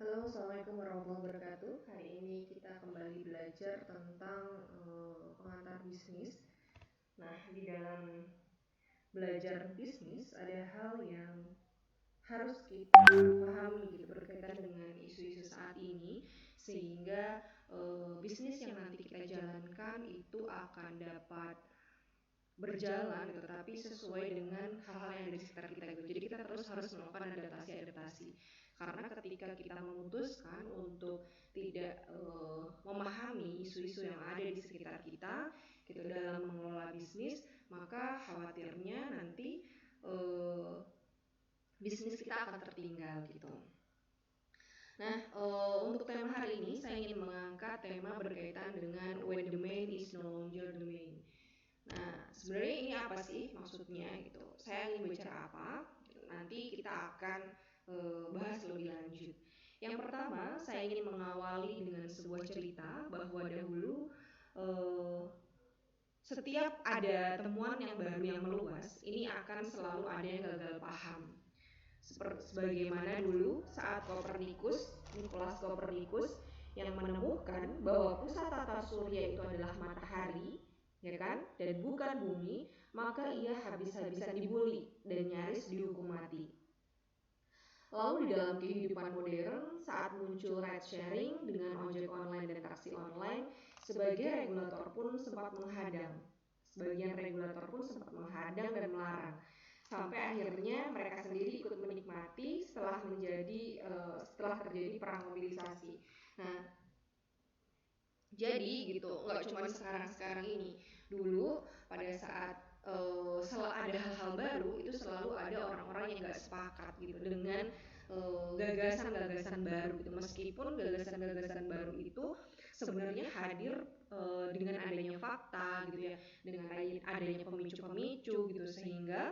Halo, Assalamualaikum warahmatullahi wabarakatuh. Hari ini kita kembali belajar tentang pengantar bisnis. Nah, di dalam belajar bisnis ada hal yang harus kita pahami gitu berkaitan dengan isu-isu saat ini, sehingga bisnis yang nanti kita jalankan itu akan dapat berjalan tetapi sesuai dengan hal-hal yang ada di sekitar kita gitu. Jadi kita terus harus melakukan adaptasi karena ketika kita memutuskan untuk tidak memahami isu-isu yang ada di sekitar kita gitu dalam mengelola bisnis, maka khawatirnya nanti bisnis kita akan tertinggal gitu. Nah, untuk tema hari ini saya ingin mengangkat tema berkaitan dengan when the man is no longer the man. Nah, sebenarnya ini apa sih maksudnya gitu? Saya ingin bicara apa? Nanti kita akan bahas lebih lanjut. Yang pertama, saya ingin mengawali dengan sebuah cerita bahwa dahulu eh, setiap ada temuan yang baru yang meluas, ini akan selalu ada yang gagal paham. Sebagaimana dulu saat Nikolaus Kopernikus yang menemukan bahwa pusat tata surya itu adalah matahari, ya kan, dan bukan bumi, maka ia habis-habisan dibully dan nyaris dihukum mati. Lalu di dalam kehidupan modern, saat muncul ride sharing dengan ojek online dan taksi online, sebagian regulator pun sempat menghadang. Sebagian regulator pun sempat menghadang dan melarang. Sampai akhirnya mereka sendiri ikut menikmati setelah terjadi perang mobilisasi. Nah, jadi gitu, nggak cuma sekarang ini. Dulu pada saat ada hal-hal baru itu selalu ada orang-orang yang nggak sepakat gitu dengan gagasan-gagasan baru gitu. Meskipun gagasan-gagasan baru itu sebenarnya hadir dengan adanya fakta gitu ya, dengan adanya pemicu-pemicu gitu, sehingga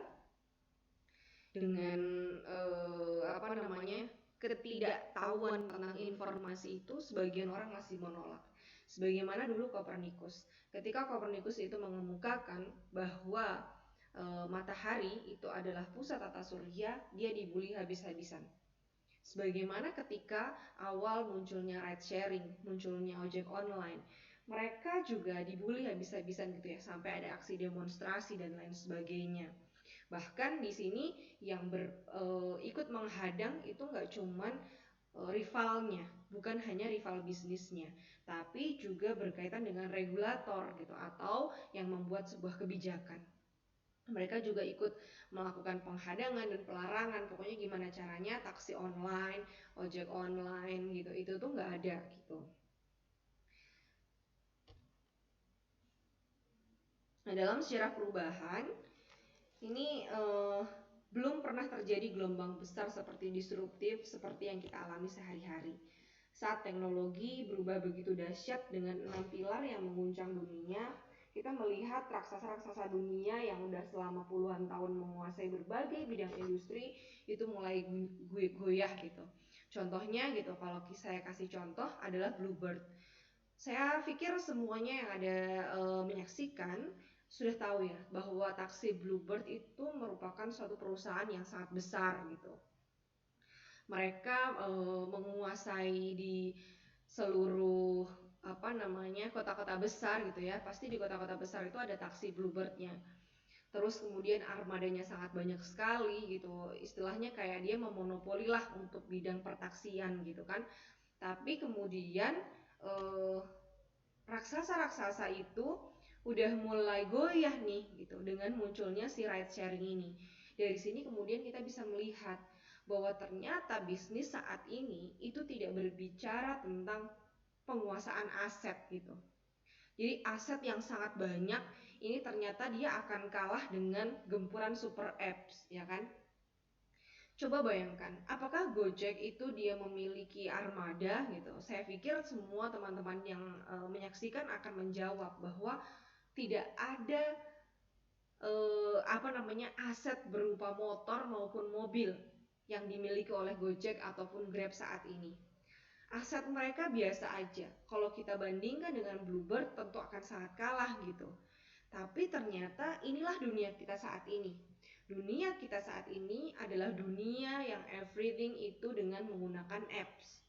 dengan ketidaktahuan tentang informasi itu sebagian orang masih menolak. Sebagaimana dulu Kopernikus. Ketika Kopernikus itu mengemukakan bahwa matahari itu adalah pusat tata surya, dia dibully habis-habisan. Sebagaimana ketika awal munculnya ride sharing, munculnya ojek online, mereka juga dibully habis-habisan gitu ya, sampai ada aksi demonstrasi dan lain sebagainya. Bahkan di sini yang ikut menghadang itu nggak cuman rivalnya, bukan hanya rival bisnisnya, tapi juga berkaitan dengan regulator gitu atau yang membuat sebuah kebijakan. Mereka juga ikut melakukan penghadangan dan pelarangan, pokoknya gimana caranya taksi online, ojek online gitu, itu tuh nggak ada gitu. Nah, dalam sejarah perubahan ini belum pernah terjadi gelombang besar seperti disruptif seperti yang kita alami sehari-hari. Saat teknologi berubah begitu dahsyat dengan 6 pilar yang mengguncang dunia, kita melihat raksasa-raksasa dunia yang udah selama puluhan tahun menguasai berbagai bidang industri itu mulai goyah gitu. Contohnya gitu, kalau saya kasih contoh adalah Bluebird. Saya pikir semuanya yang ada menyaksikan sudah tahu ya bahwa taksi Bluebird itu merupakan suatu perusahaan yang sangat besar gitu. Mereka menguasai di seluruh kota-kota besar gitu ya. Pasti di kota-kota besar itu ada taksi Bluebird-nya. Terus kemudian armadanya sangat banyak sekali gitu. Istilahnya kayak dia memonopoli lah untuk bidang pertaksian gitu kan. Tapi kemudian eh, raksasa-raksasa itu udah mulai goyah nih gitu dengan munculnya si ride sharing ini. Dari sini kemudian kita bisa melihat bahwa ternyata bisnis saat ini itu tidak berbicara tentang penguasaan aset gitu. Jadi aset yang sangat banyak ini ternyata dia akan kalah dengan gempuran super apps, ya kan? Coba bayangkan, apakah Gojek itu dia memiliki armada gitu? Saya pikir semua teman-teman yang menyaksikan akan menjawab bahwa tidak ada aset berupa motor maupun mobil yang dimiliki oleh Gojek ataupun Grab saat ini. Aset mereka biasa aja. Kalau kita bandingkan dengan Bluebird tentu akan sangat kalah gitu. Tapi ternyata inilah dunia kita saat ini. Dunia kita saat ini adalah dunia yang everything itu dengan menggunakan apps.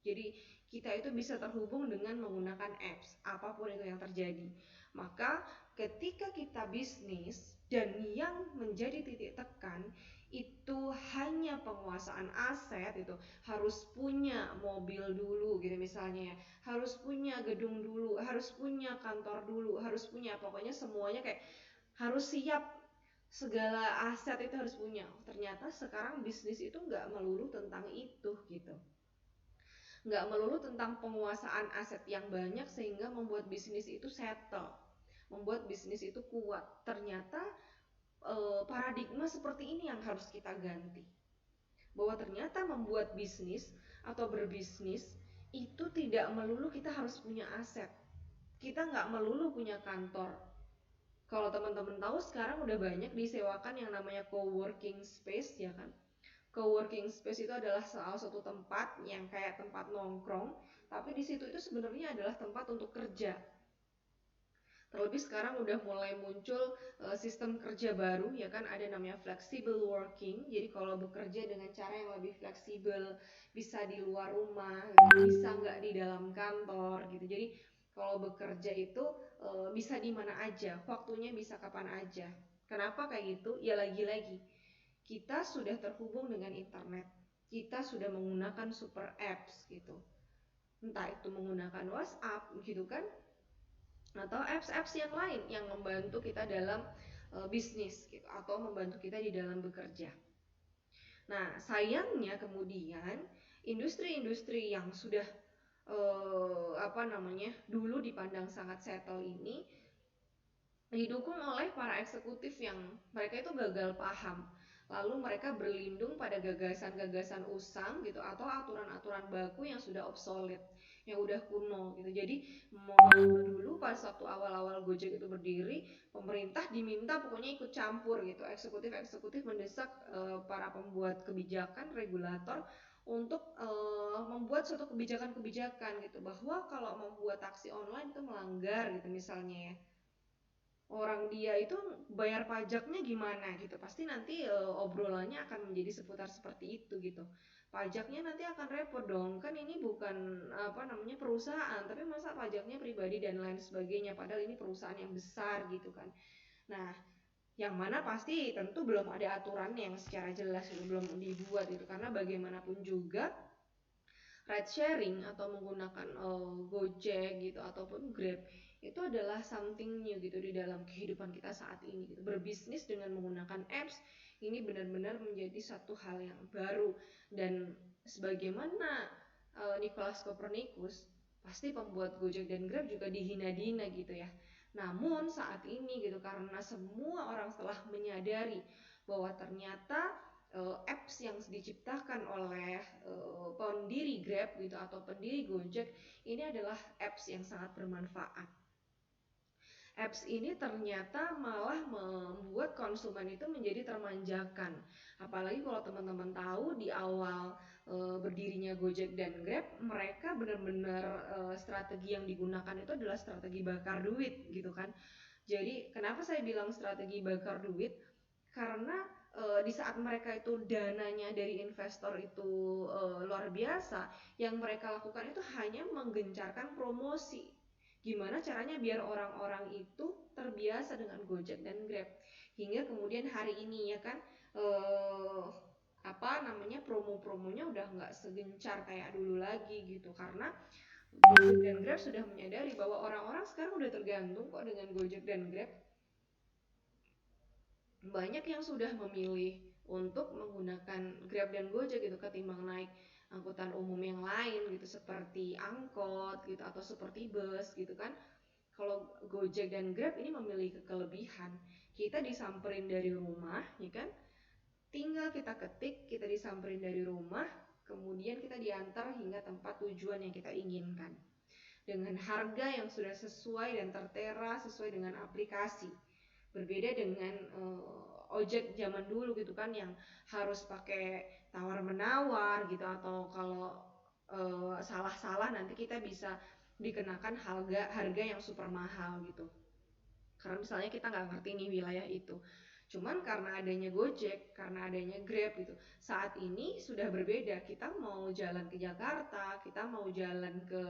Jadi kita itu bisa terhubung dengan menggunakan apps, apapun itu yang terjadi. Maka ketika kita bisnis dan yang menjadi titik tekan itu hanya penguasaan aset, itu harus punya mobil dulu gitu misalnya ya, harus punya gedung dulu, harus punya kantor dulu, harus punya, pokoknya semuanya kayak harus siap, segala aset itu harus punya. Ternyata sekarang bisnis itu nggak melulu tentang itu gitu, nggak melulu tentang penguasaan aset yang banyak sehingga membuat bisnis itu settle, membuat bisnis itu kuat. Ternyata paradigma seperti ini yang harus kita ganti, bahwa ternyata membuat bisnis atau berbisnis itu tidak melulu kita harus punya aset, kita nggak melulu punya kantor. Kalau teman-teman tahu sekarang udah banyak disewakan yang namanya co-working space ya kan. Co-working space itu adalah salah satu tempat yang kayak tempat nongkrong, tapi di situ itu sebenarnya adalah tempat untuk kerja. Terlebih sekarang udah mulai muncul sistem kerja baru ya kan, ada namanya flexible working. Jadi kalau bekerja dengan cara yang lebih fleksibel, bisa di luar rumah, bisa nggak di dalam kantor gitu. Jadi kalau bekerja itu bisa di mana aja, waktunya bisa kapan aja. Kenapa kayak gitu? Ya lagi-lagi kita sudah terhubung dengan internet, kita sudah menggunakan super apps gitu, entah itu menggunakan WhatsApp gitu kan, atau apps-apps yang lain yang membantu kita dalam bisnis gitu, atau membantu kita di dalam bekerja. Nah sayangnya kemudian industri-industri yang sudah dulu dipandang sangat settle ini didukung oleh para eksekutif yang mereka itu gagal paham, lalu mereka berlindung pada gagasan-gagasan usang gitu, atau aturan-aturan baku yang sudah obsolete, yang udah kuno gitu. Jadi dulu pas waktu awal-awal Gojek itu berdiri, pemerintah diminta pokoknya ikut campur gitu, eksekutif mendesak para pembuat kebijakan, regulator untuk membuat suatu kebijakan-kebijakan gitu, bahwa kalau membuat taksi online itu melanggar gitu misalnya ya, orang dia itu bayar pajaknya gimana gitu, pasti nanti obrolannya akan menjadi seputar seperti itu gitu. Pajaknya nanti akan repot dong, kan ini bukan perusahaan, tapi masa pajaknya pribadi dan lain sebagainya, padahal ini perusahaan yang besar gitu kan. Nah yang mana pasti tentu belum ada aturan yang secara jelas itu belum dibuat itu, karena bagaimanapun juga ride sharing atau menggunakan Gojek gitu ataupun Grab itu adalah something new gitu di dalam kehidupan kita saat ini gitu. Berbisnis dengan menggunakan apps ini benar-benar menjadi satu hal yang baru, dan sebagaimana Nicholas Copernicus, pasti pembuat Gojek dan Grab juga dihina-dina gitu ya. Namun saat ini gitu, karena semua orang telah menyadari bahwa ternyata apps yang diciptakan oleh pendiri Grab gitu atau pendiri Gojek ini adalah apps yang sangat bermanfaat. Apps ini ternyata malah membuat konsumen itu menjadi termanjakan. Apalagi kalau teman-teman tahu di awal berdirinya Gojek dan Grab, mereka benar-benar strategi yang digunakan itu adalah strategi bakar duit gitu kan. Jadi kenapa saya bilang strategi bakar duit? Karena di saat mereka itu dananya dari investor itu luar biasa, yang mereka lakukan itu hanya menggencarkan promosi. Gimana caranya biar orang-orang itu terbiasa dengan Gojek dan Grab, hingga kemudian hari ini ya kan promo-promonya udah nggak segencar kayak dulu lagi gitu, karena Gojek dan Grab sudah menyadari bahwa orang-orang sekarang udah tergantung kok dengan Gojek dan Grab. Banyak yang sudah memilih untuk menggunakan Grab dan Gojek gitu ketimbang naik angkutan umum yang lain gitu, seperti angkot gitu atau seperti bus gitu kan. Kalau Gojek dan Grab ini memiliki kelebihan, kita disamperin dari rumah ya kan, tinggal kita ketik, kita disamperin dari rumah, kemudian kita diantar hingga tempat tujuan yang kita inginkan dengan harga yang sudah sesuai dan tertera sesuai dengan aplikasi. Berbeda dengan ojek zaman dulu gitu kan, yang harus pakai tawar menawar gitu, atau kalau salah-salah nanti kita bisa dikenakan harga yang super mahal gitu, karena misalnya kita nggak ngerti nih wilayah itu. Cuman karena adanya Gojek, karena adanya Grab gitu, saat ini sudah berbeda. Kita mau jalan ke Jakarta, kita mau jalan ke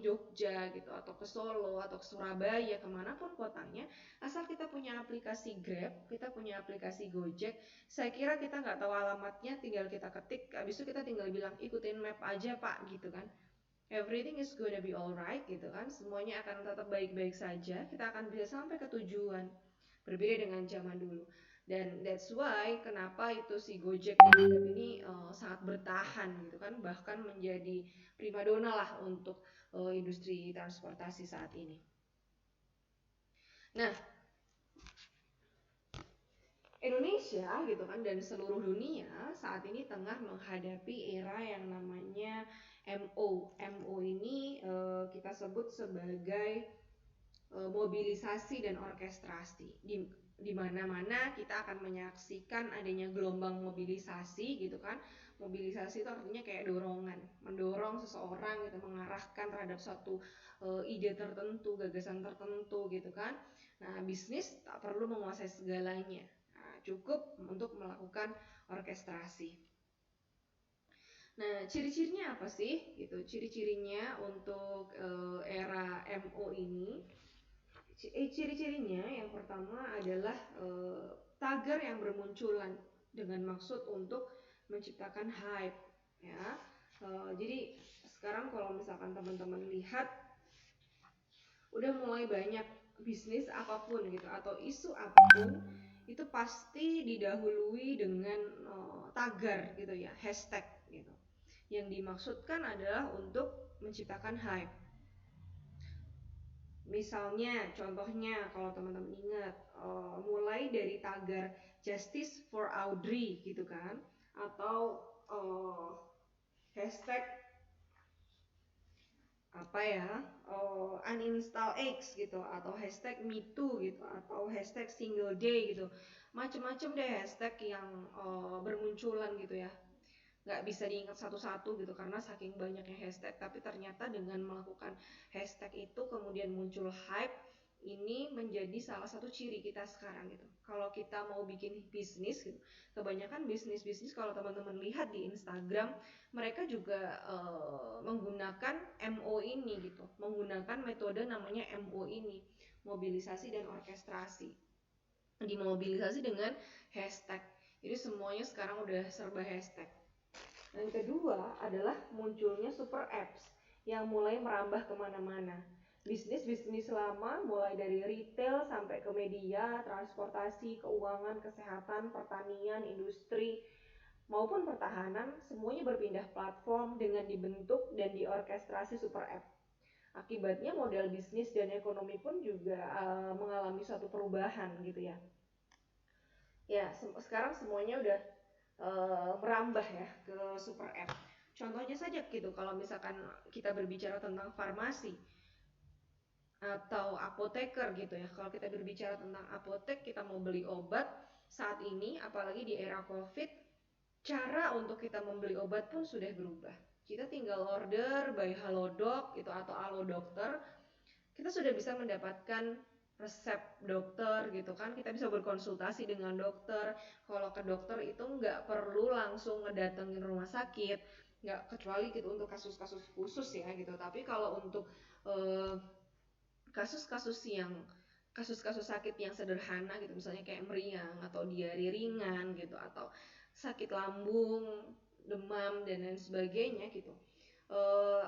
Jogja gitu, atau ke Solo, atau ke Surabaya, kemanapun kotanya, asal kita punya aplikasi Grab, kita punya aplikasi Gojek, saya kira kita nggak tahu alamatnya, tinggal kita ketik, habis itu kita tinggal bilang ikutin map aja Pak gitu kan. Everything is gonna be alright gitu kan, semuanya akan tetap baik-baik saja, kita akan bisa sampai ke tujuan. Berbeda dengan zaman dulu, dan that's why kenapa itu si Gojek dan Grab ini sangat bertahan gitu kan, bahkan menjadi primadona lah untuk industri transportasi saat ini. Nah, Indonesia gitu kan dan seluruh dunia saat ini tengah menghadapi era yang namanya MO. MO ini kita sebut sebagai mobilisasi dan orkestrasi. Di mana-mana kita akan menyaksikan adanya gelombang mobilisasi gitu kan. Mobilisasi itu artinya kayak dorongan, mendorong seseorang gitu, mengarahkan terhadap suatu ide tertentu, gagasan tertentu gitu kan. Nah, bisnis tak perlu menguasai segalanya. Nah, cukup untuk melakukan orkestrasi. Nah, ciri-cirinya apa sih? Gitu. Ciri-cirinya untuk era MO ini, ciri-cirinya yang pertama adalah tagar yang bermunculan dengan maksud untuk menciptakan hype, ya. Jadi sekarang kalau misalkan teman-teman lihat, udah mulai banyak bisnis apapun gitu atau isu apapun itu pasti didahului dengan tagar gitu ya, hashtag gitu. Yang dimaksudkan adalah untuk menciptakan hype. Misalnya, contohnya kalau teman-teman ingat, mulai dari tagar Justice for Audrey gitu kan, atau hashtag uninstall X gitu, atau hashtag MeToo gitu, atau hashtag single day gitu, macem-macem deh hashtag yang bermunculan gitu ya. Nggak bisa diingat satu-satu gitu karena saking banyaknya hashtag, tapi ternyata dengan melakukan hashtag itu kemudian muncul hype, ini menjadi salah satu ciri kita sekarang gitu. Kalau kita mau bikin bisnis gitu, kebanyakan bisnis kalau teman-teman lihat di Instagram, mereka juga menggunakan MO ini gitu, menggunakan metode namanya MO ini, mobilisasi dan orkestrasi. Dimobilisasi dengan hashtag. Jadi semuanya sekarang udah serba hashtag. Yang kedua adalah munculnya super apps yang mulai merambah kemana-mana. Bisnis-bisnis lama mulai dari retail sampai ke media, transportasi, keuangan, kesehatan, pertanian, industri, maupun pertahanan, semuanya berpindah platform dengan dibentuk dan diorkestrasi super app. Akibatnya model bisnis dan ekonomi pun juga mengalami suatu perubahan gitu ya. Ya, sekarang semuanya udah merambah ya ke super app. Contohnya saja gitu, kalau misalkan kita berbicara tentang farmasi atau apoteker gitu ya. Kalau kita berbicara tentang apotek, kita mau beli obat saat ini, apalagi di era COVID, cara untuk kita membeli obat pun sudah berubah. Kita tinggal order by Halodoc gitu atau Alo Dokter, kita sudah bisa mendapatkan resep dokter gitu kan, kita bisa berkonsultasi dengan dokter. Kalau ke dokter itu nggak perlu langsung ngedatengin rumah sakit, nggak, kecuali gitu untuk kasus-kasus khusus ya gitu. Tapi kalau untuk kasus-kasus sakit yang sederhana gitu, misalnya kayak meriang atau diare ringan gitu, atau sakit lambung, demam dan lain sebagainya gitu,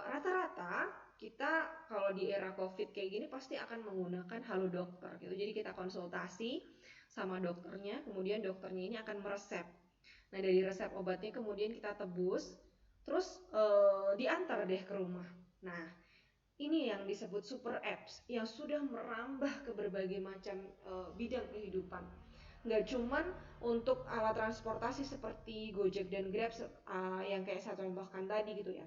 rata-rata kita kalau di era COVID kayak gini pasti akan menggunakan Halo Dokter gitu. Jadi kita konsultasi sama dokternya, kemudian dokternya ini akan meresep. Nah, dari resep obatnya kemudian kita tebus, terus diantar deh ke rumah. Nah, ini yang disebut super apps yang sudah merambah ke berbagai macam bidang kehidupan. Nggak cuman untuk alat transportasi seperti Gojek dan Grab yang kayak saya contohkan tadi gitu ya,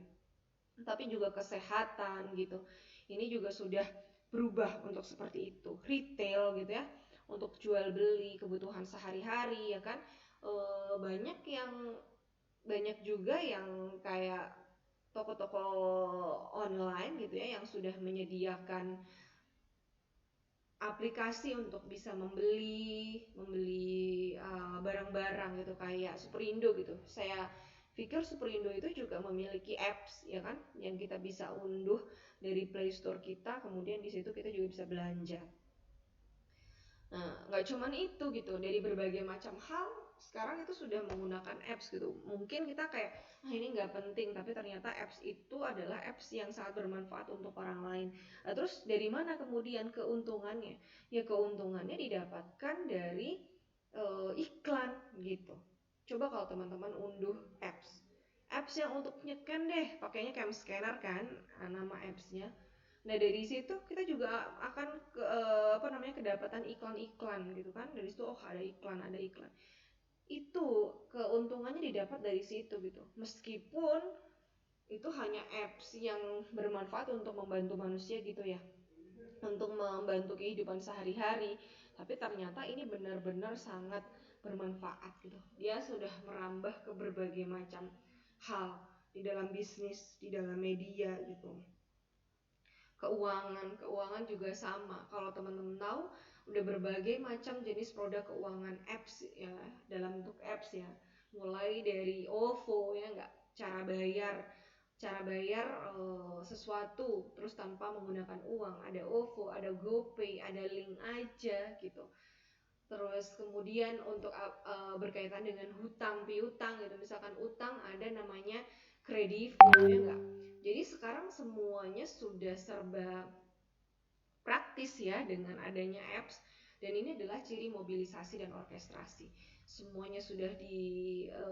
tapi juga kesehatan gitu. Ini juga sudah berubah untuk seperti itu. Retail gitu ya, untuk jual beli kebutuhan sehari-hari ya kan. Banyak juga yang kayak toko-toko online gitu ya, yang sudah menyediakan aplikasi untuk bisa membeli barang-barang gitu kayak Superindo gitu. Saya pikir Superindo itu juga memiliki apps ya kan, yang kita bisa unduh dari Play Store kita, kemudian di situ kita juga bisa belanja. Nah, nggak cuman itu gitu, dari berbagai macam hal sekarang itu sudah menggunakan apps gitu. Mungkin kita kayak, ini nggak penting, tapi ternyata apps itu adalah apps yang sangat bermanfaat untuk orang lain. Nah, terus dari mana kemudian keuntungannya? Ya keuntungannya didapatkan dari iklan gitu. Coba kalau teman-teman unduh apps yang untuk nyekan deh, pakainya cam scanner kan, nama appsnya. Nah dari situ kita juga akan kedapatan iklan-iklan gitu kan, dari situ ada iklan itu keuntungannya didapat dari situ gitu. Meskipun itu hanya apps yang bermanfaat untuk membantu manusia gitu ya, untuk membantu kehidupan sehari-hari, tapi ternyata ini benar-benar sangat bermanfaat gitu. Dia sudah merambah ke berbagai macam hal di dalam bisnis, di dalam media gitu. Keuangan juga sama. Kalau teman-teman tahu, udah berbagai macam jenis produk keuangan apps ya, dalam bentuk apps ya. Mulai dari OVO ya enggak, cara bayar sesuatu terus tanpa menggunakan uang. Ada OVO, ada GoPay, ada link aja gitu. Terus kemudian untuk berkaitan dengan hutang piutang gitu, misalkan utang ada namanya Kredivo ya enggak. Jadi sekarang semuanya sudah serba praktis ya dengan adanya apps, dan ini adalah ciri mobilisasi dan orkestrasi. Semuanya sudah diarahkan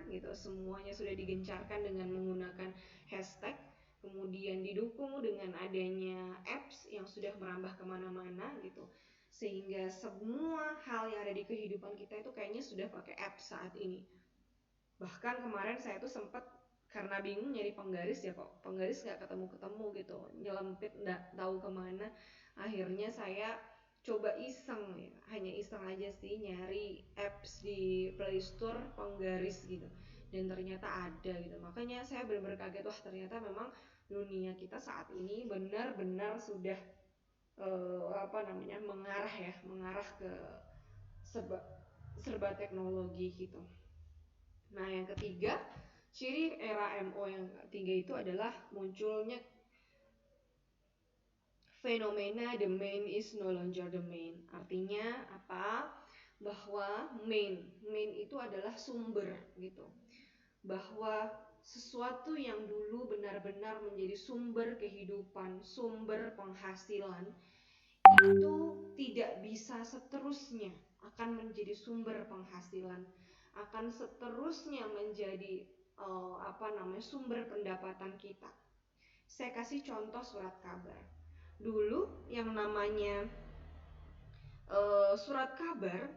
gitu, semuanya sudah digencarkan dengan menggunakan hashtag, kemudian didukung dengan adanya apps yang sudah merambah kemana-mana gitu, sehingga semua hal yang ada di kehidupan kita itu kayaknya sudah pakai apps saat ini. Bahkan kemarin saya tuh sempat, karena bingung nyari penggaris ya, kok penggaris nggak ketemu gitu, nyelempit nggak tahu kemana. Akhirnya saya coba iseng ya, hanya iseng aja sih, nyari apps di Play Store penggaris gitu, dan ternyata ada gitu. Makanya saya benar-benar kaget, wah ternyata memang dunia kita saat ini benar-benar sudah mengarah ke serba teknologi gitu. Nah yang ketiga, ciri era MO yang ketiga itu adalah munculnya fenomena the main is no longer the main. Artinya apa? Bahwa main itu adalah sumber gitu. Bahwa sesuatu yang dulu benar-benar menjadi sumber kehidupan, sumber penghasilan, itu tidak bisa seterusnya akan menjadi sumber penghasilan, akan seterusnya menjadi sumber pendapatan kita. Saya kasih contoh surat kabar. Dulu yang namanya surat kabar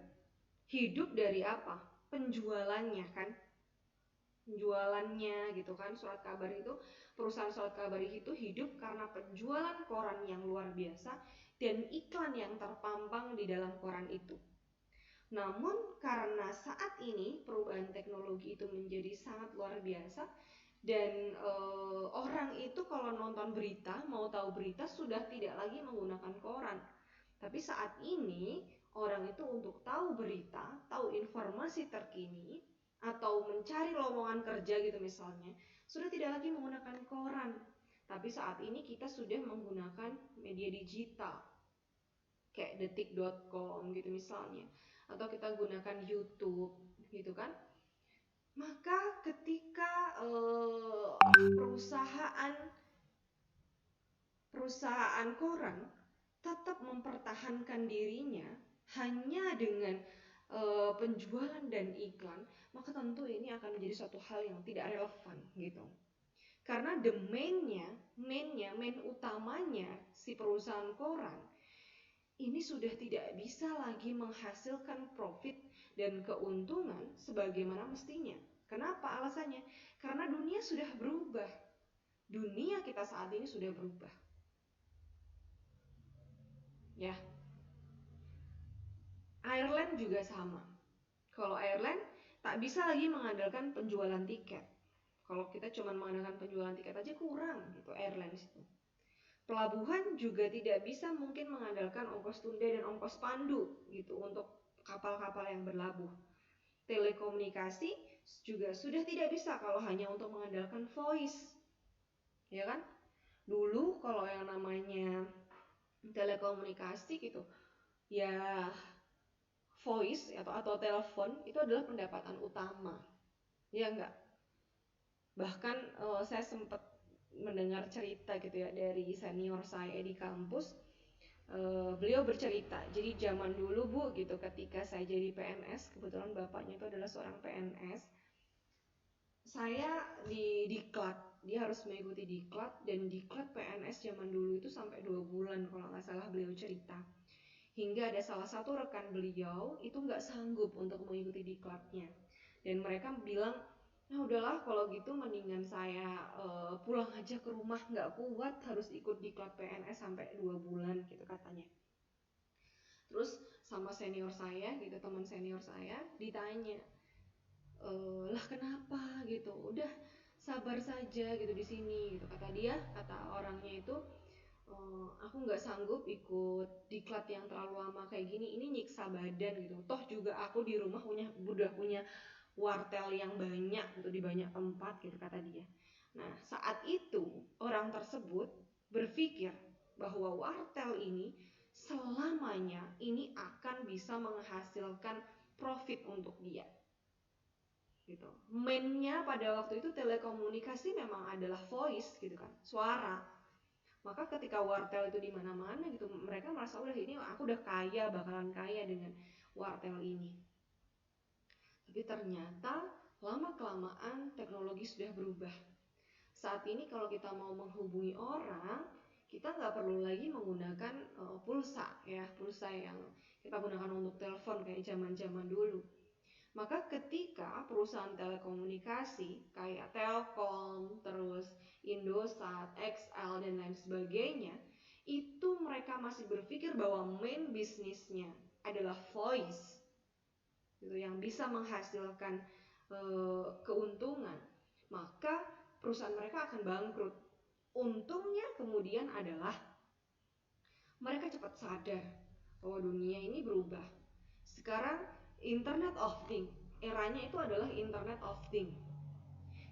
hidup dari apa? Penjualannya kan, penjualannya gitu kan. Surat kabar itu, perusahaan surat kabar itu hidup karena penjualan koran yang luar biasa dan iklan yang terpampang di dalam koran itu. Namun karena saat ini perubahan teknologi itu menjadi sangat luar biasa, dan orang itu kalau nonton berita, mau tahu berita sudah tidak lagi menggunakan koran. Tapi saat ini orang itu untuk tahu berita, tahu informasi terkini, atau mencari lowongan kerja gitu misalnya, sudah tidak lagi menggunakan koran. Tapi saat ini kita sudah menggunakan media digital kayak detik.com gitu misalnya, atau kita gunakan YouTube gitu kan. Maka ketika perusahaan koran tetap mempertahankan dirinya hanya dengan penjualan dan iklan, maka tentu ini akan menjadi suatu hal yang tidak relevan gitu. Karena main utamanya si perusahaan koran ini sudah tidak bisa lagi menghasilkan profit dan keuntungan sebagaimana mestinya. Kenapa alasannya? Karena dunia sudah berubah. Dunia kita saat ini sudah berubah. Ya. Airline juga sama. Kalau airline tak bisa lagi mengandalkan penjualan tiket. Kalau kita cuma mengandalkan penjualan tiket aja kurang gitu airline itu. Pelabuhan juga tidak bisa mungkin mengandalkan ongkos tunda dan ongkos pandu gitu untuk kapal-kapal yang berlabuh. Telekomunikasi juga sudah tidak bisa kalau hanya untuk mengandalkan voice, ya kan? Dulu kalau yang namanya telekomunikasi gitu, ya voice atau telepon itu adalah pendapatan utama, ya enggak? Bahkan saya sempat mendengar cerita gitu ya dari senior saya di kampus. Beliau bercerita, jadi zaman dulu Bu gitu, ketika saya jadi PNS, kebetulan bapaknya itu adalah seorang PNS, saya di diklat, dia harus mengikuti diklat, dan diklat PNS zaman dulu itu sampai 2 bulan kalau nggak salah beliau cerita. Hingga ada salah satu rekan beliau itu nggak sanggup untuk mengikuti diklatnya, dan mereka bilang, nah udahlah kalau gitu mendingan saya pulang aja ke rumah, nggak kuat harus ikut diklat PNS sampai 2 bulan gitu katanya. Terus sama senior saya gitu, teman senior saya ditanya, lah kenapa gitu, udah sabar saja gitu di sini gitu, kata dia, kata orangnya itu, aku nggak sanggup ikut diklat yang terlalu lama kayak gini, ini nyiksa badan gitu, toh juga aku di rumah udah punya wartel yang banyak gitu di banyak tempat gitu, kata dia. Nah saat itu orang tersebut berpikir bahwa wartel ini selamanya ini akan bisa menghasilkan profit untuk dia gitu. Mainnya pada waktu itu telekomunikasi memang adalah voice gitu kan, suara. Maka ketika wartel itu di mana-mana gitu, mereka merasa udah ini aku udah kaya, bakalan kaya dengan wartel ini. Tapi ternyata lama kelamaan teknologi sudah berubah. Saat ini kalau kita mau menghubungi orang, kita nggak perlu lagi menggunakan pulsa ya, pulsa yang kita gunakan untuk telepon kayak zaman-zaman dulu. Maka ketika perusahaan telekomunikasi kayak Telkom, terus Indosat, XL dan lain sebagainya, itu mereka masih berpikir bahwa main bisnisnya adalah voice, gitu, yang bisa menghasilkan keuntungan, maka perusahaan mereka akan bangkrut. Untungnya kemudian adalah mereka cepat sadar bahwa dunia ini berubah. Sekarang Internet of Things, eranya itu adalah Internet of Things.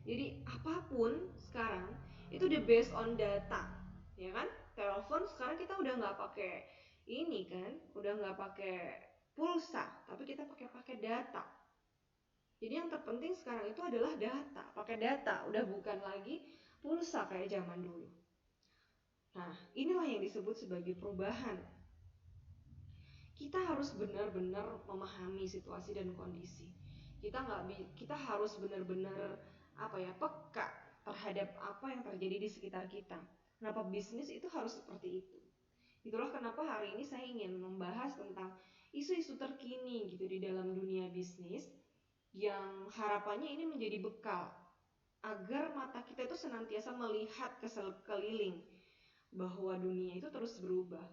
Jadi apapun sekarang itu the based on data, ya kan? Telepon sekarang kita udah nggak pakai ini kan, udah nggak pakai pulsa, tapi kita pakai data. Jadi yang terpenting sekarang itu adalah data, pakai data, udah bukan lagi pulsa kayak zaman dulu. Nah, inilah yang disebut sebagai perubahan. Kita harus benar-benar memahami situasi dan kondisi. Kita harus benar-benar peka terhadap apa yang terjadi di sekitar kita. Kenapa bisnis itu harus seperti itu? Itulah kenapa hari ini saya ingin membahas tentang isu-isu terkini gitu di dalam dunia bisnis, yang harapannya ini menjadi bekal agar mata kita itu senantiasa melihat ke sekeliling, bahwa dunia itu terus berubah.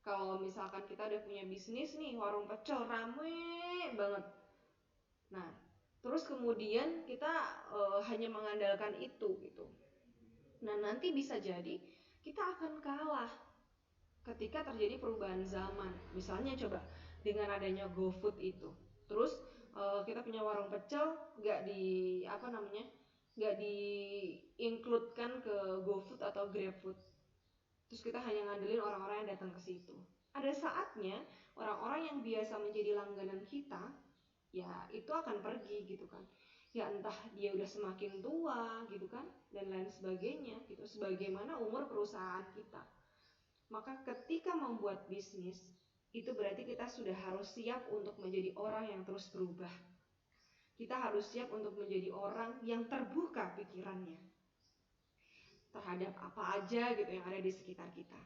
Kalau misalkan kita udah punya bisnis nih, warung pecel rame banget, nah terus kemudian kita hanya mengandalkan itu gitu, nah nanti bisa jadi kita akan kalah ketika terjadi perubahan zaman. Misalnya coba dengan adanya GoFood itu, terus kita punya warung pecel nggak di-includekan ke GoFood atau GrabFood, terus kita hanya ngandelin orang-orang yang datang ke situ. Ada saatnya orang-orang yang biasa menjadi langganan kita, ya itu akan pergi gitu kan, ya entah dia udah semakin tua gitu kan, dan lain sebagainya gitu, sebagaimana umur perusahaan kita. Maka ketika membuat bisnis, itu berarti kita sudah harus siap untuk menjadi orang yang terus berubah. Kita harus siap untuk menjadi orang yang terbuka pikirannya terhadap apa aja gitu yang ada di sekitar kita.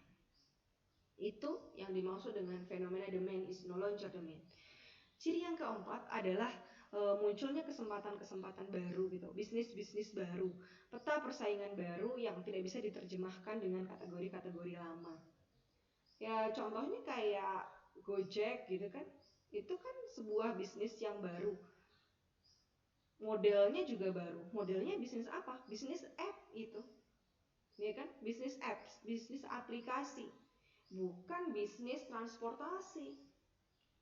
Itu yang dimaksud dengan fenomena the man is no longer the man. Ciri yang keempat adalah munculnya kesempatan-kesempatan baru gitu, bisnis-bisnis baru, peta persaingan baru yang tidak bisa diterjemahkan dengan kategori-kategori lama. Ya contohnya kayak Gojek gitu kan, itu kan sebuah bisnis yang baru, modelnya juga baru. Modelnya bisnis apa? Bisnis app itu ya kan? Bisnis apps, bisnis aplikasi, bukan bisnis transportasi.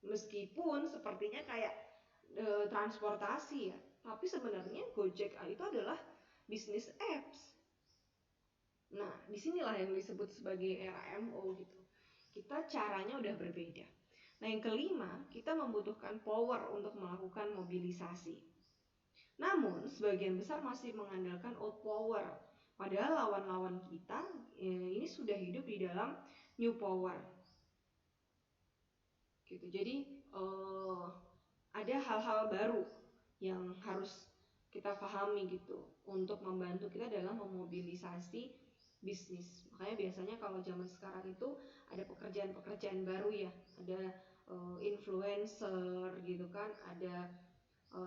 Meskipun sepertinya kayak transportasi ya, tapi sebenarnya Gojek itu adalah bisnis apps. Nah, disinilah yang disebut sebagai era MO gitu. Kita caranya udah berbeda. Nah, yang kelima, kita membutuhkan power untuk melakukan mobilisasi. Namun, sebagian besar masih mengandalkan old power. Padahal lawan-lawan kita ini sudah hidup di dalam new power. Gitu. Jadi, ada hal-hal baru yang harus kita pahami gitu untuk membantu kita dalam memobilisasi bisnis. Makanya biasanya kalau zaman sekarang itu ada pekerjaan-pekerjaan baru ya, ada influencer gitu kan, ada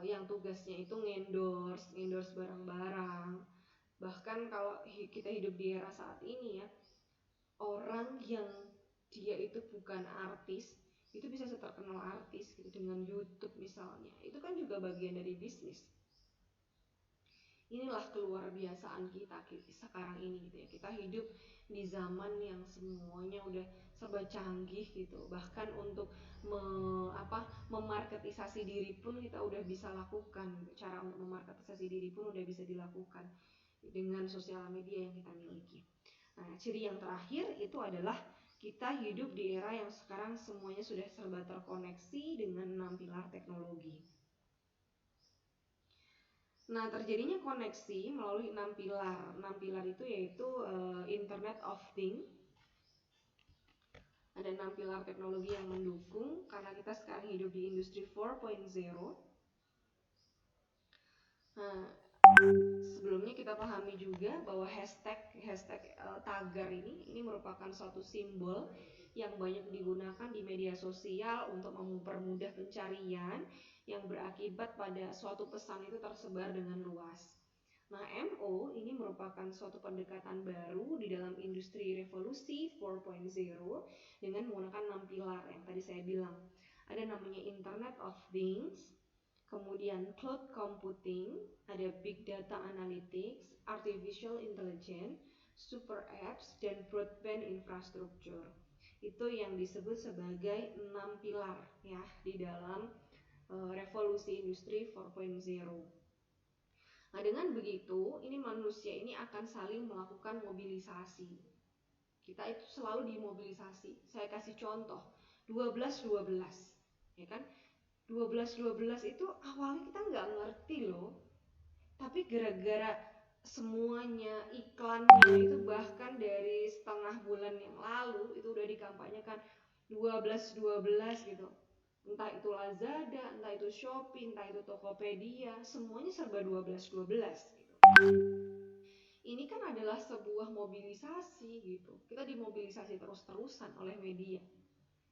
yang tugasnya itu endorse barang-barang. Bahkan kalau kita hidup di era saat ini ya, orang yang dia itu bukan artis itu bisa terkenal artis gitu dengan YouTube misalnya. Itu kan juga bagian dari bisnis. Inilah keluar biasaan kita sekarang ini gitu ya. Kita hidup di zaman yang semuanya udah serba canggih gitu. Bahkan untuk memarketisasi diri pun kita udah bisa lakukan gitu. Cara untuk memarketisasi diri pun udah bisa dilakukan dengan sosial media yang kita miliki. Nah, ciri yang terakhir itu adalah kita hidup di era yang sekarang semuanya sudah serba terkoneksi dengan 6 pilar teknologi. Nah, terjadinya koneksi melalui 6 pilar. 6 pilar itu yaitu Internet of Things. Ada 6 pilar teknologi yang mendukung karena kita sekarang hidup di industri 4.0. Nah, sebelumnya kita pahami juga bahwa hashtag tagar ini merupakan suatu simbol yang banyak digunakan di media sosial untuk mempermudah pencarian yang berakibat pada suatu pesan itu tersebar dengan luas. Nah, MO ini merupakan suatu pendekatan baru di dalam industri revolusi 4.0 dengan menggunakan 6 pilar yang tadi saya bilang. Ada namanya Internet of Things, kemudian cloud computing, ada big data analytics, artificial intelligence, super apps, dan broadband infrastructure. Itu yang disebut sebagai 6 pilar ya di dalam revolusi industri 4.0. Nah, dengan begitu, ini manusia ini akan saling melakukan mobilisasi. Kita itu selalu dimobilisasi. Saya kasih contoh, 12-12, ya kan? 12-12 itu awalnya kita nggak ngerti loh, tapi gara-gara semuanya iklannya itu bahkan dari setengah bulan yang lalu itu udah dikampanyekan 12-12 gitu. Entah itu Lazada, entah itu Shopee, entah itu Tokopedia, semuanya serba 12-12 gitu. Ini kan adalah sebuah mobilisasi gitu. Kita dimobilisasi terus-terusan oleh media.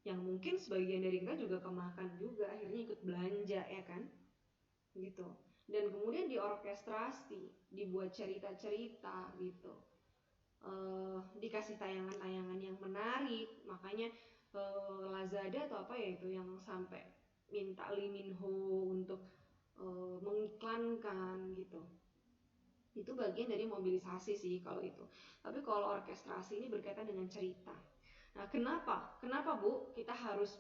Yang mungkin sebagian dari kita juga kemakan juga, akhirnya ikut belanja ya kan? Gitu. Dan kemudian diorkestrasi, dibuat cerita-cerita gitu. Dikasih tayangan-tayangan yang menarik, makanya Lazada atau apa ya itu yang sampai minta Lee Min Ho untuk mengiklankan gitu. Itu bagian dari mobilisasi sih kalau itu. Tapi kalau orkestrasi ini berkaitan dengan cerita. Nah, kenapa Bu kita harus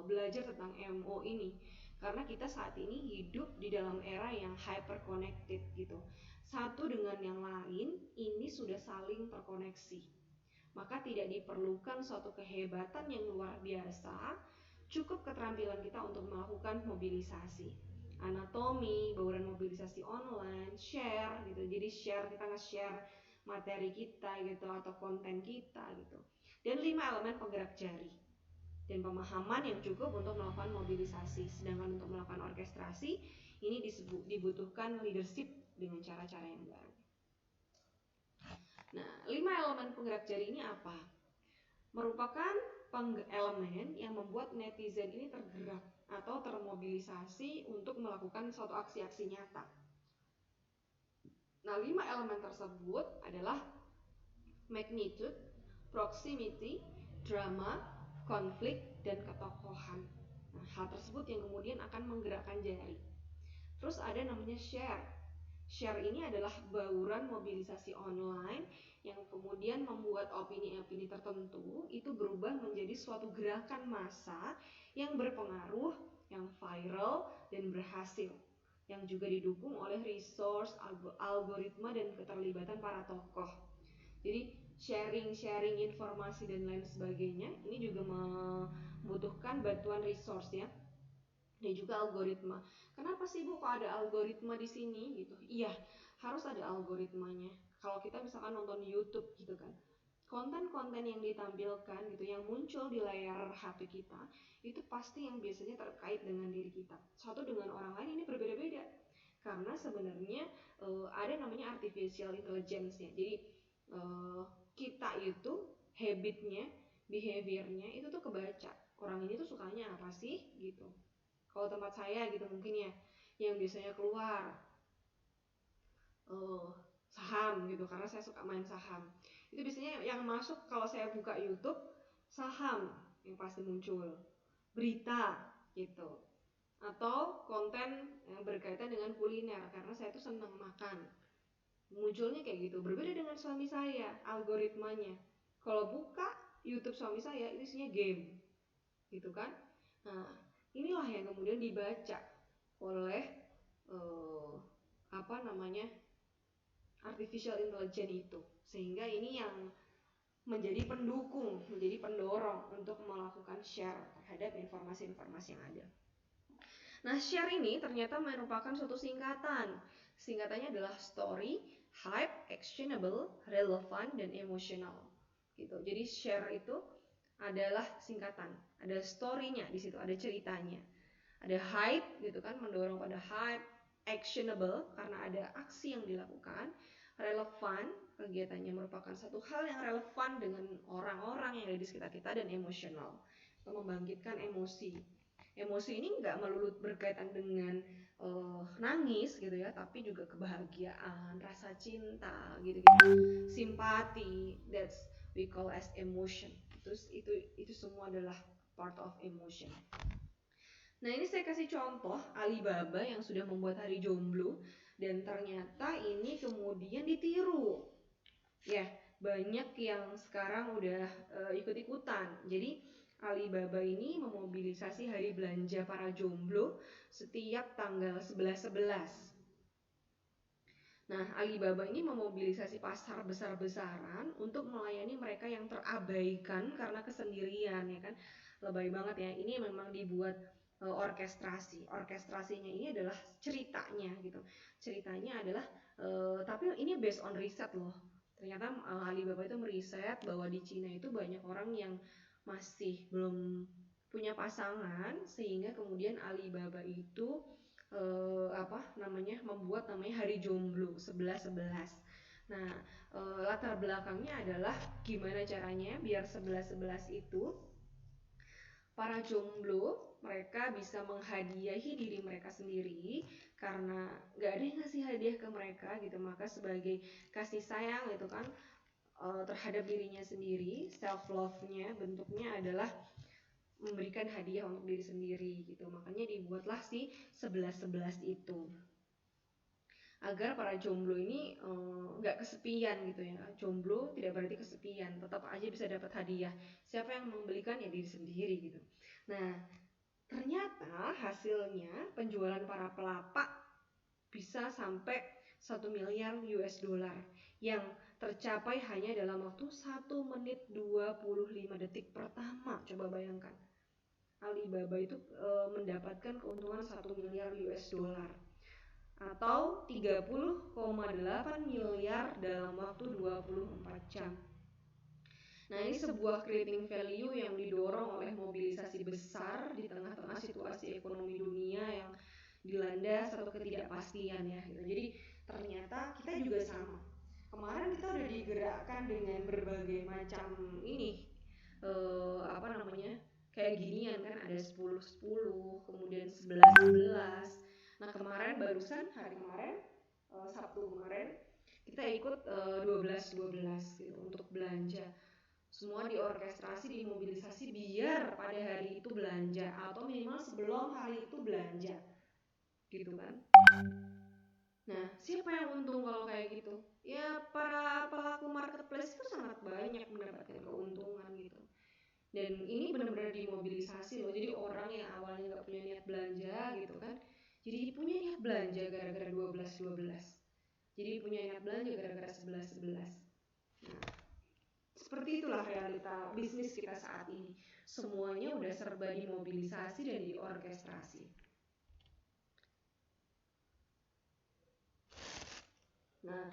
belajar tentang MO ini? Karena kita saat ini hidup di dalam era yang hyper connected gitu. Satu dengan yang lain ini sudah saling terkoneksi. Maka tidak diperlukan suatu kehebatan yang luar biasa, cukup keterampilan kita untuk melakukan mobilisasi. Anatomi, bauran mobilisasi online, share gitu. Jadi kita nge-share materi kita gitu atau konten kita gitu. Dan 5 elemen penggerak jari dan pemahaman yang cukup untuk melakukan mobilisasi. Sedangkan untuk melakukan orkestrasi ini dibutuhkan leadership dengan cara-cara yang baru. Nah, 5 elemen penggerak jari ini apa? Merupakan elemen yang membuat netizen ini tergerak atau termobilisasi untuk melakukan suatu aksi-aksi nyata. Nah, 5 elemen tersebut adalah magnitude, proximity, drama, konflik, dan ketokohan. Nah, hal tersebut yang kemudian akan menggerakkan jari. Terus ada namanya share. Share ini adalah bauran mobilisasi online yang kemudian membuat opini-opini tertentu itu berubah menjadi suatu gerakan massa yang berpengaruh, yang viral dan berhasil, yang juga didukung oleh resource, algoritma dan keterlibatan para tokoh. Jadi sharing informasi dan lain sebagainya ini juga membutuhkan bantuan resource ya, dan juga algoritma. Kenapa sih Bu kok ada algoritma di sini gitu? Iya, harus ada algoritmanya. Kalau kita misalkan nonton YouTube gitu kan, konten-konten yang ditampilkan gitu, yang muncul di layar HP kita, itu pasti yang biasanya terkait dengan diri kita. Satu dengan orang lain ini berbeda-beda. Karena sebenarnya ada namanya artificial intelligence ya. Jadi kita itu habitnya, behaviornya itu tuh kebaca. Orang ini tuh sukanya apa sih gitu. Kalau tempat saya gitu mungkin ya, yang biasanya keluar saham gitu, karena saya suka main saham. Itu biasanya yang masuk kalau saya buka YouTube, saham yang pasti muncul, berita gitu, atau konten yang berkaitan dengan kuliner karena saya tuh senang makan. Munculnya kayak gitu. Berbeda dengan suami saya, algoritmanya. Kalau buka YouTube suami saya, itu isinya game gitu kan. Nah, inilah yang kemudian dibaca oleh artificial intelligence itu, sehingga ini yang menjadi pendukung, menjadi pendorong untuk melakukan share terhadap informasi-informasi yang ada. Nah, share ini ternyata merupakan suatu singkatan. Singkatannya adalah story, hype, actionable, relevant, dan emotional. Gitu. Jadi share itu adalah singkatan. Ada story-nya di situ, ada ceritanya. Ada hype gitu kan, mendorong pada hype, actionable karena ada aksi yang dilakukan, relevan, kegiatannya merupakan satu hal yang relevan dengan orang-orang yang ada di sekitar kita, dan emosional, membangkitkan emosi. Emosi ini nggak melulu berkaitan dengan nangis gitu ya, tapi juga kebahagiaan, rasa cinta gitu-gitu, simpati, that's we call as emotion. Terus itu semua adalah part of emotion. Nah, ini saya kasih contoh Alibaba yang sudah membuat hari jomblo, dan ternyata ini kemudian ditiru. Ya, banyak yang sekarang udah ikut-ikutan. Jadi Alibaba ini memobilisasi hari belanja para jomblo setiap tanggal 11/11. Nah, Alibaba ini memobilisasi pasar besar-besaran untuk melayani mereka yang terabaikan karena kesendirian ya kan. Lebay banget ya. Ini memang dibuat orkestrasi. Orkestrasinya ini adalah ceritanya gitu. Ceritanya adalah tapi ini based on riset loh. Ternyata Alibaba itu meriset bahwa di Cina itu banyak orang yang masih belum punya pasangan, sehingga kemudian Alibaba itu membuat namanya hari jomblo 11/11. Nah, latar belakangnya adalah gimana caranya biar 11/11 itu para jomblo mereka bisa menghadiahi diri mereka sendiri, karena gak ada yang ngasih hadiah ke mereka gitu. Maka sebagai kasih sayang gitu kan terhadap dirinya sendiri, self love-nya bentuknya adalah memberikan hadiah untuk diri sendiri gitu. Makanya dibuatlah si 11/11 itu, agar para jomblo ini nggak kesepian gitu ya. Jomblo tidak berarti kesepian, tetap aja bisa dapat hadiah. Siapa yang membelikan? Ya diri sendiri gitu. Nah, ternyata hasilnya penjualan para pelapak bisa sampai 1 miliar US dollar yang tercapai hanya dalam waktu 1 menit 25 detik pertama. Coba bayangkan, Alibaba itu mendapatkan keuntungan 1 miliar US dollar atau 30,8 miliar dalam waktu 24 jam. Nah, ini sebuah creating value yang didorong oleh mobilisasi besar di tengah-tengah situasi ekonomi dunia yang dilanda satu ketidakpastian ya gitu. Jadi ternyata kita juga sama. Kemarin kita udah digerakkan dengan berbagai macam ini kayak ginian kan, ada 10/10, kemudian 11/11. Nah, kemarin barusan hari kemarin Sabtu kemarin kita ikut 12/12 gitu untuk belanja. Semua diorkestrasi, dimobilisasi biar pada hari itu belanja atau minimal sebelum hari itu belanja gitu kan. Nah, siapa yang untung kalau kayak gitu? Ya para pelaku marketplace itu sangat banyak mendapatkan keuntungan gitu. Dan ini benar-benar dimobilisasi loh. Jadi orang yang awalnya nggak punya niat belanja gitu kan, jadi punya niat belanja gara-gara 12-12. Jadi punya niat belanja gara-gara 11-11. Nah, seperti itulah realita bisnis kita saat ini. Semuanya udah serba dimobilisasi dan diorkestrasi. Nah,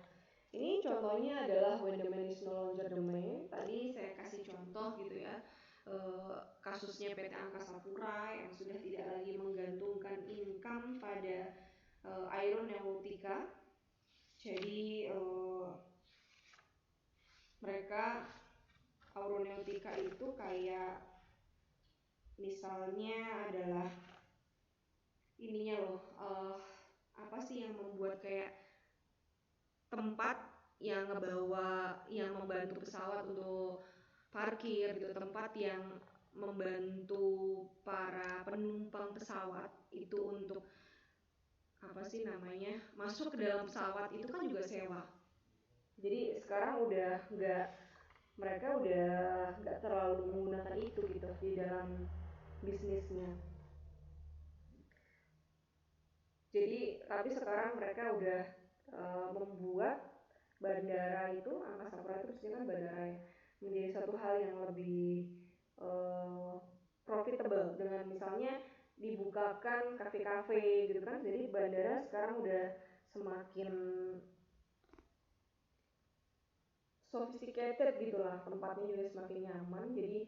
ini contohnya adalah when the man is no longer the man. Tadi saya kasih contoh gitu ya, kasusnya PT Angkasa Pura yang sudah tidak lagi menggantungkan income pada aeronautika. Jadi mereka aeronautika itu kayak misalnya adalah ininya loh, apa sih yang membuat kayak tempat yang ngebawa, yang membantu pesawat untuk parkir gitu, tempat yang membantu para penumpang pesawat itu untuk apa sih namanya, masuk ke dalam pesawat itu kan juga sewa. Jadi sekarang udah nggak, mereka udah nggak terlalu menggunakan itu gitu di dalam bisnisnya. Jadi tapi sekarang mereka udah membuat bandara itu, Angkasa Pura itu kan bandara ya, menjadi satu hal yang lebih profitable dengan misalnya dibukakan kafe-kafe gitu kan. Jadi bandara sekarang udah semakin sophisticated gitulah, tempatnya juga semakin nyaman. Jadi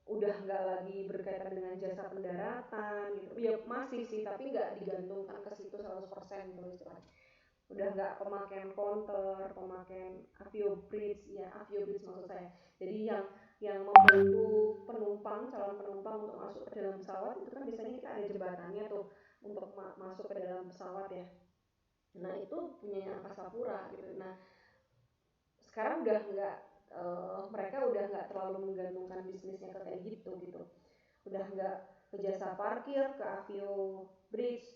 udah nggak lagi berkaitan dengan jasa pendaratan gitu. Ya masih sih, tapi nggak digantungkan ke situ 100% gitu istilahnya. Udah nggak pemakaian counter, pemakaian aviobridge, ya aviobridge maksud saya. Jadi yang membantu penumpang, calon penumpang untuk masuk ke dalam pesawat itu kan biasanya kita ada jembatannya tuh untuk masuk ke dalam pesawat ya. Nah itu punya Angkasa Pura gitu. Nah sekarang udah nggak, mereka udah nggak terlalu menggantungkan bisnisnya ke kayak gitu gitu. Udah nggak ke jasa parkir, ke avio bridge,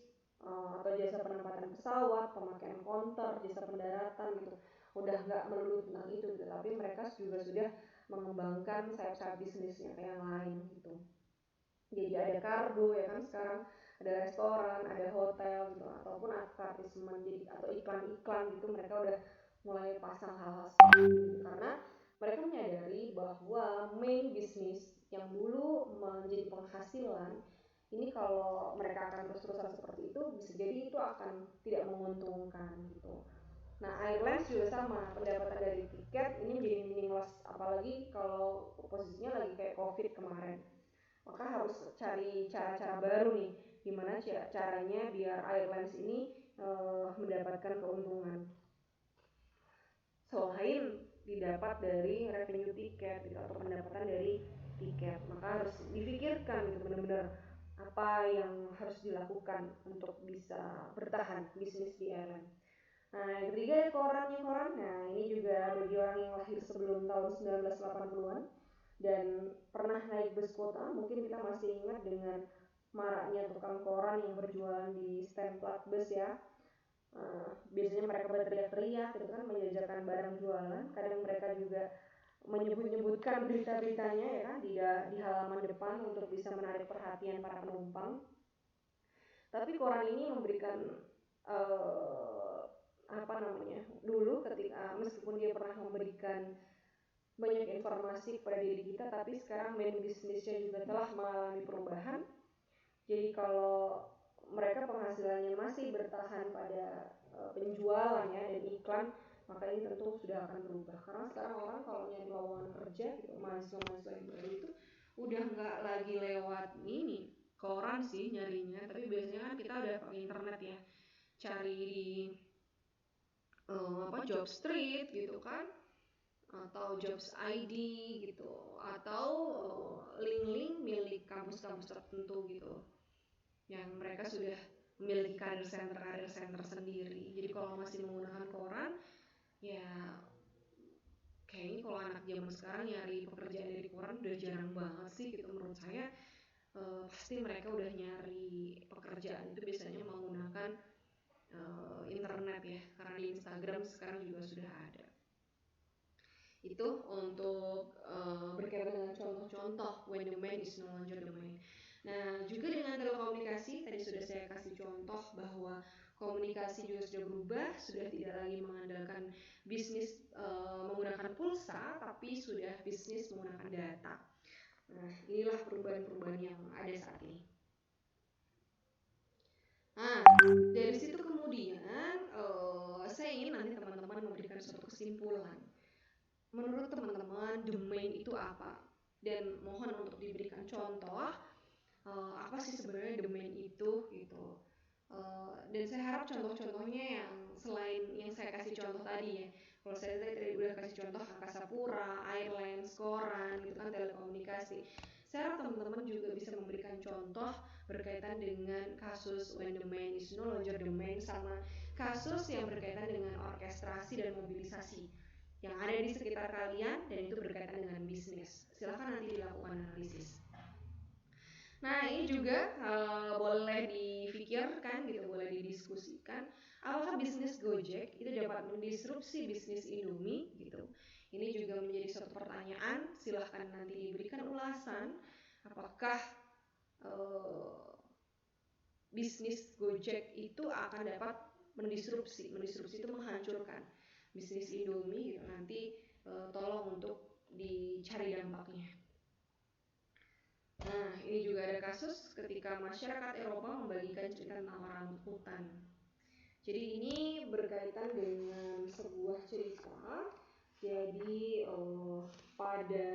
atau jasa penempatan pesawat, pemakaian counter, jasa pendaratan gitu. Udah nggak melulu tentang itu gitu, tapi mereka juga sudah mengembangkan sayap-sayap bisnisnya kayak yang lain gitu. Jadi ada kargo ya kan sekarang, ada restoran, ada hotel gitu, ataupun advertisement, jadi atau iklan-iklan gitu, mereka udah mulai pasang hal-hal seperti itu karena mereka menyadari bahwa main bisnis yang dulu menjadi penghasilan ini kalau mereka akan terus-terusan seperti itu bisa jadi itu akan tidak menguntungkan gitu. Nah, airlines juga sama, pendapatan dari tiket ini menjadi meaningless apalagi kalau posisinya lagi kayak COVID kemarin. Maka harus cari cara-cara baru nih, gimana caranya biar airlines ini mendapatkan keuntungan selain didapat dari revenue tiket gitu, atau pendapatan dari tiket. Maka harus difikirkan gitu benar-benar apa yang harus dilakukan untuk bisa bertahan bisnis di airline. Nah, yang ketiga ya koran. Nah, ini juga bagi orang yang lahir sebelum tahun 1980-an dan pernah naik bus kota, mungkin kita masih ingat dengan maraknya tukang koran yang berjualan di stand plat bus ya. Biasanya mereka berteriak-teriak gitu kan, menjajakan barang jualan. Kadang mereka juga menyebut-nyebutkan berita-beritanya ya kan di halaman depan untuk bisa menarik perhatian para penumpang. Tapi koran ini memberikan apa namanya, dulu ketika meskipun dia pernah memberikan banyak informasi kepada diri kita, tapi sekarang main bisnisnya juga telah mengalami perubahan. Jadi kalau mereka penghasilannya masih bertahan pada penjualan ya dan iklan, maka ini tentu sudah akan berubah. Karena sekarang orang kalau nyari lowongan kerja gitu, mahasiswa-mahasiswa yang baru itu udah nggak lagi lewat ini koran sih nyarinya, tapi biasanya kan kita udah pakai internet ya, cari di apa job street gitu kan, atau jobs ID gitu, atau link-link milik kampus-kampus tertentu gitu yang mereka sudah memiliki karir center sendiri. Jadi kalau masih menggunakan koran ya kayaknya kalau anak zaman sekarang nyari pekerjaan dari koran udah jarang banget sih gitu menurut saya. Pasti mereka udah nyari pekerjaan itu biasanya menggunakan internet ya, karena di Instagram sekarang juga sudah ada. Itu untuk berkaitan dengan contoh-contoh when the man is no longer the man. Nah, juga dengan telekomunikasi tadi sudah saya kasih contoh bahwa komunikasi juga sudah berubah, sudah tidak lagi mengandalkan bisnis menggunakan pulsa, tapi sudah bisnis menggunakan data. Nah, inilah perubahan-perubahan yang ada saat ini. Nah, dari situ kemudian saya ingin nanti teman-teman memberikan suatu kesimpulan. Menurut teman-teman, domain itu apa? Dan mohon untuk diberikan contoh apa sih sebenarnya domain itu gitu. Dan saya harap contoh-contohnya yang selain yang saya kasih contoh tadi ya. Kalau saya tadi udah kasih contoh angkasa pura, airlines, koran, gitu kan telekomunikasi. Saya harap teman-teman juga bisa memberikan contoh berkaitan dengan kasus when the man is no longer the man, sama kasus yang berkaitan dengan orkestrasi dan mobilisasi yang ada di sekitar kalian dan itu berkaitan dengan bisnis. Silahkan nanti dilakukan analisis. Nah, ini juga boleh difikirkan gitu, boleh didiskusikan. Apakah bisnis Gojek itu dapat mendisrupsi bisnis Indomie gitu? Ini juga menjadi suatu pertanyaan. Silahkan nanti diberikan ulasan. Apakah bisnis Gojek itu akan dapat mendisrupsi? Mendisrupsi itu menghancurkan bisnis Indomie gitu. Nanti tolong untuk dicari dampaknya. Nah, ini juga ada kasus ketika masyarakat Eropa membagikan cerita tentang orang hutan. Jadi ini berkaitan dengan sebuah cerita. Jadi pada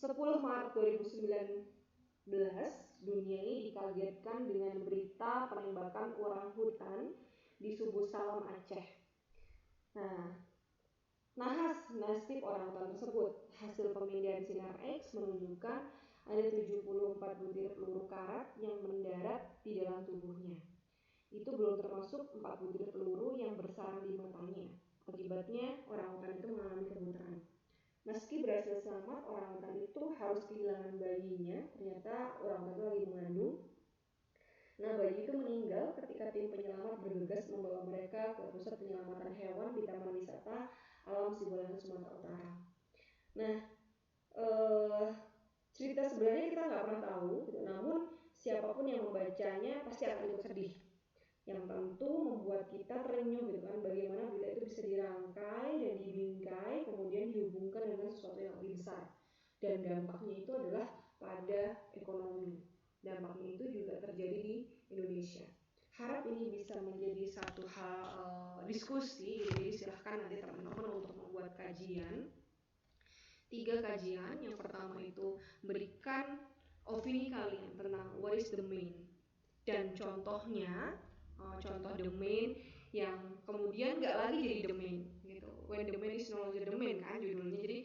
10 Maret 2019 dunia ini dikagetkan dengan berita penembakan orang hutan di Subu Salam, Aceh. Nah, nahas nasib orang hutan tersebut. Hasil pemindahan sinar X menunjukkan ada 74 butir peluru karet yang mendarat di dalam tubuhnya. Itu belum termasuk 4 butir peluru yang bersarang di matanya. Akibatnya orang hutan itu mengalami kebutaran. Meski berhasil selamat, orang hutan itu harus kehilangan bayinya. Ternyata orang hutan itu lagi mengandung. Nah, bayi itu meninggal ketika tim penyelamat bergegas membawa mereka ke pusat penyelamatan hewan di Taman Wisata Alam Sibolga, Sumatera Utara. Nah, cerita sebenarnya kita nggak pernah tahu, gitu. Namun siapapun yang membacanya pasti akan ikut sedih. Yang tentu membuat kita terenyuh gitu kan, bagaimana berita itu bisa dirangkai dan dibingkai kemudian dihubungkan dengan sesuatu yang lebih besar. Dan dampaknya itu adalah pada ekonomi. Dampaknya itu juga terjadi di Indonesia. Harap ini bisa menjadi satu hal diskusi. Jadi silahkan nanti teman-teman untuk membuat kajian. 3 kajian. Yang pertama itu berikan opini kalian tentang what is the main dan contohnya, contoh the main yang kemudian nggak lagi jadi the main gitu. When the main is no longer the main kan judulnya. Jadi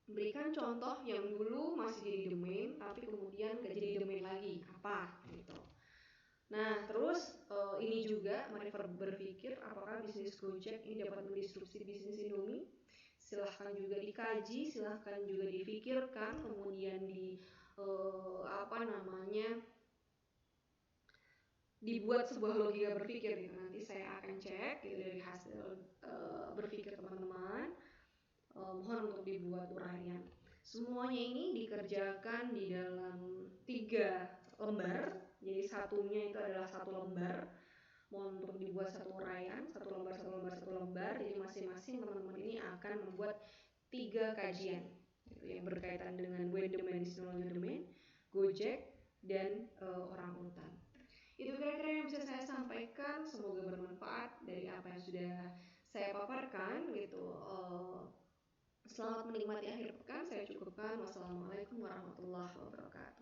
berikan contoh yang dulu masih jadi the main tapi kemudian nggak jadi the main lagi, apa gitu. Nah, terus ini juga mari berpikir apakah bisnis Gojek ini dapat mendisrupsi bisnis Indomie. Silahkan juga dikaji, silahkan juga difikirkan, kemudian dibuat sebuah logika berpikir gitu. Nanti saya akan cek gitu dari hasil berpikir teman-teman. Mohon untuk dibuat uraian. Semuanya ini dikerjakan di dalam 3 lembar. Jadi satunya itu adalah 1 lembar. Mohon untuk dibuat satu uraian, 1 lembar, 1 lembar, 1 lembar. Jadi masing-masing teman-teman ini akan membuat 3 kajian gitu, yang berkaitan dengan when the man is no longer the man, Gojek, dan orang hutan. Itu kira-kira yang bisa saya sampaikan. Semoga bermanfaat dari apa yang sudah saya paparkan gitu. Selamat menikmati akhir pekan. Saya cukupkan. Wassalamualaikum warahmatullahi wabarakatuh.